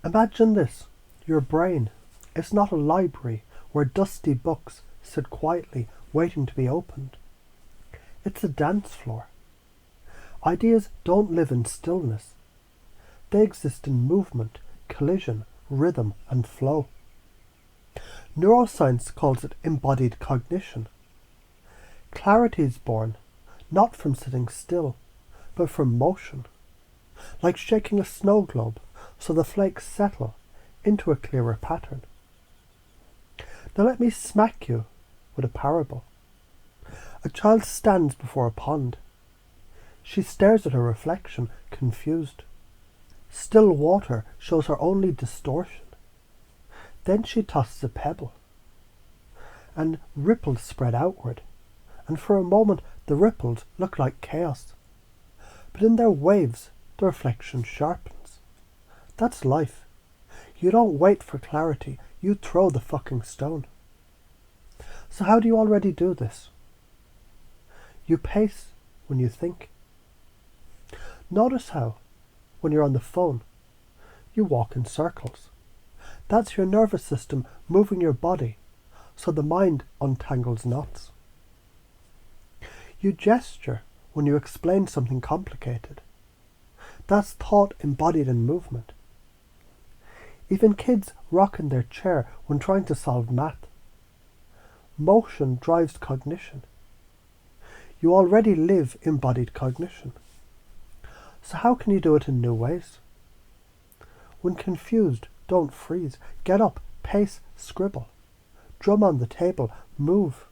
Imagine this. Your brain is not a library where dusty books sit quietly waiting to be opened. It's a dance floor. Ideas don't live in stillness. They exist in movement, collision, rhythm, and flow. Neuroscience calls it embodied cognition. Clarity is born not from sitting still, but from motion, like shaking a snow globe so the flakes settle into a clearer pattern. Now let me smack you with a parable. A child stands before a pond. She stares at her reflection, confused. Still water shows her only distortion. Then she tosses a pebble, and ripples spread outward, and for a moment the ripples look like chaos. But in their waves, the reflection sharpens. That's life. You don't wait for clarity, you throw the fucking stone. So how do you already do this? You pace when you think. Notice how, when you're on the phone, you walk in circles. That's your nervous system moving your body so the mind untangles knots. You gesture when you explain something complicated. That's thought embodied in movement. Even kids rock in their chair when trying to solve math. Motion drives cognition. You already live embodied cognition. So how can you do it in new ways? When confused, don't freeze. Get up, pace, scribble. Drum on the table, move.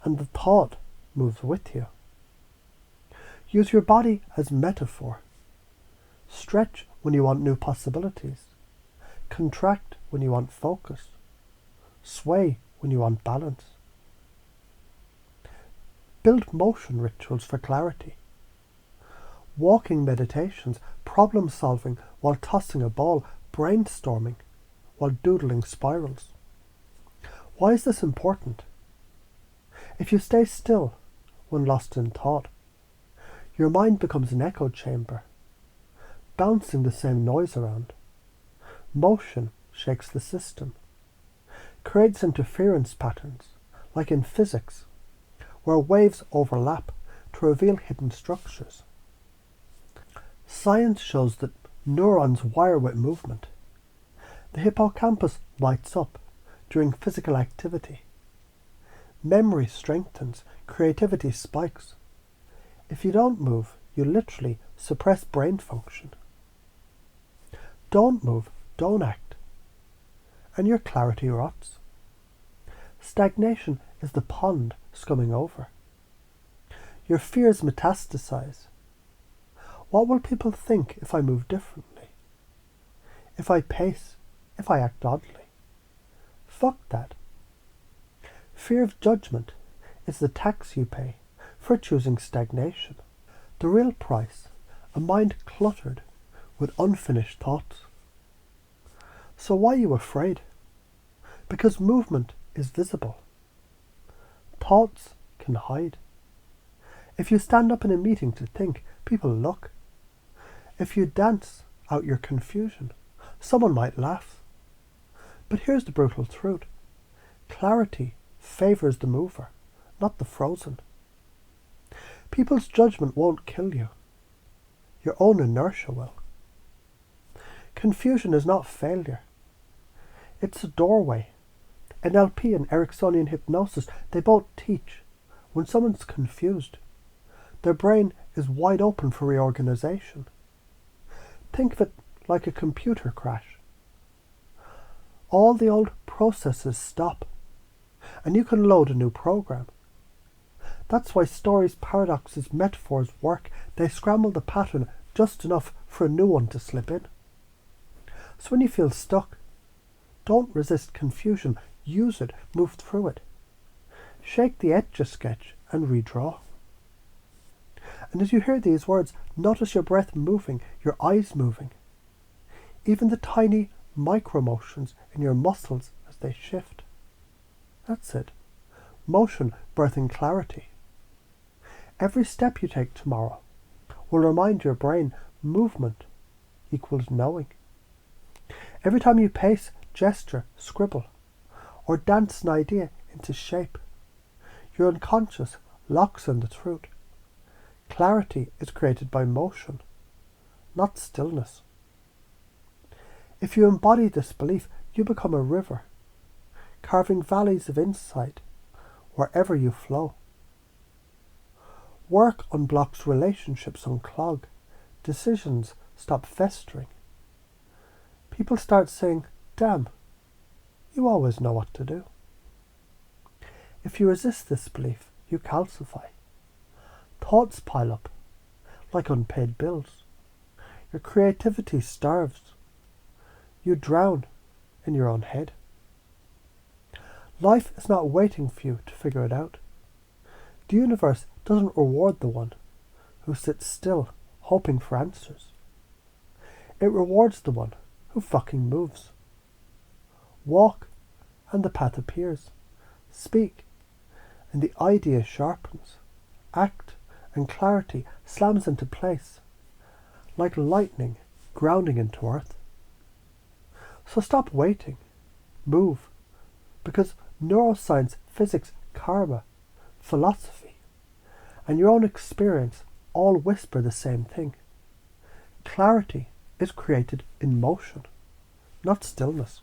And the thought moves with you. Use your body as metaphor. Stretch when you want new possibilities. Contract when you want focus. Sway when you want balance. Build motion rituals for clarity. Walking meditations, problem solving while tossing a ball, brainstorming while doodling spirals. Why is this important? If you stay still when lost in thought, your mind becomes an echo chamber, bouncing the same noise around. Motion shakes the system, creates interference patterns, like in physics, where waves overlap to reveal hidden structures. Science shows that neurons wire with movement. The hippocampus lights up during physical activity. Memory strengthens, creativity spikes. If you don't move, you literally suppress brain function. Don't move, don't act, and your clarity rots. Stagnation is the pond scumming over. Your fears metastasize. What will people think if I move differently? If I pace? If I act oddly? Fuck that. Fear of judgment is the tax you pay for choosing stagnation. The real price, a mind cluttered with unfinished thoughts. So why are you afraid? Because movement is visible. Thoughts can hide. If you stand up in a meeting to think, people look. If you dance out your confusion, someone might laugh. But here's the brutal truth. Clarity favours the mover, not the frozen. People's judgment won't kill you. Your own inertia will. Confusion is not failure. It's a doorway. NLP and Ericksonian hypnosis, they both teach when someone's confused, their brain is wide open for reorganization. Think of it like a computer crash. All the old processes stop, and you can load a new program. That's why stories, paradoxes, metaphors work. They scramble the pattern just enough for a new one to slip in. So when you feel stuck, don't resist confusion. Use it, move through it. Shake the Etch-a-Sketch and redraw. And as you hear these words, notice your breath moving, your eyes moving. Even the tiny micro-motions in your muscles as they shift. That's it. Motion birthing clarity. Every step you take tomorrow will remind your brain movement equals knowing. Every time you pace, gesture, scribble, or dance an idea into shape, your unconscious locks in the truth. Clarity is created by motion, not stillness. If you embody this belief, you become a river, carving valleys of insight wherever you flow. Work unblocks relationships unclog. Decisions stop festering. People start saying, damn, you always know what to do. If you resist this belief, you calcify. Thoughts pile up, like unpaid bills. Your creativity starves. You drown in your own head. Life is not waiting for you to figure it out. The universe doesn't reward the one who sits still, hoping for answers. It rewards the one who fucking moves. Walk, and the path appears. Speak, and the idea sharpens. Act, and clarity slams into place, like lightning grounding into earth. So stop waiting. Move, because neuroscience, physics, karma, philosophy, and your own experience all whisper the same thing. Clarity is created in motion, not stillness.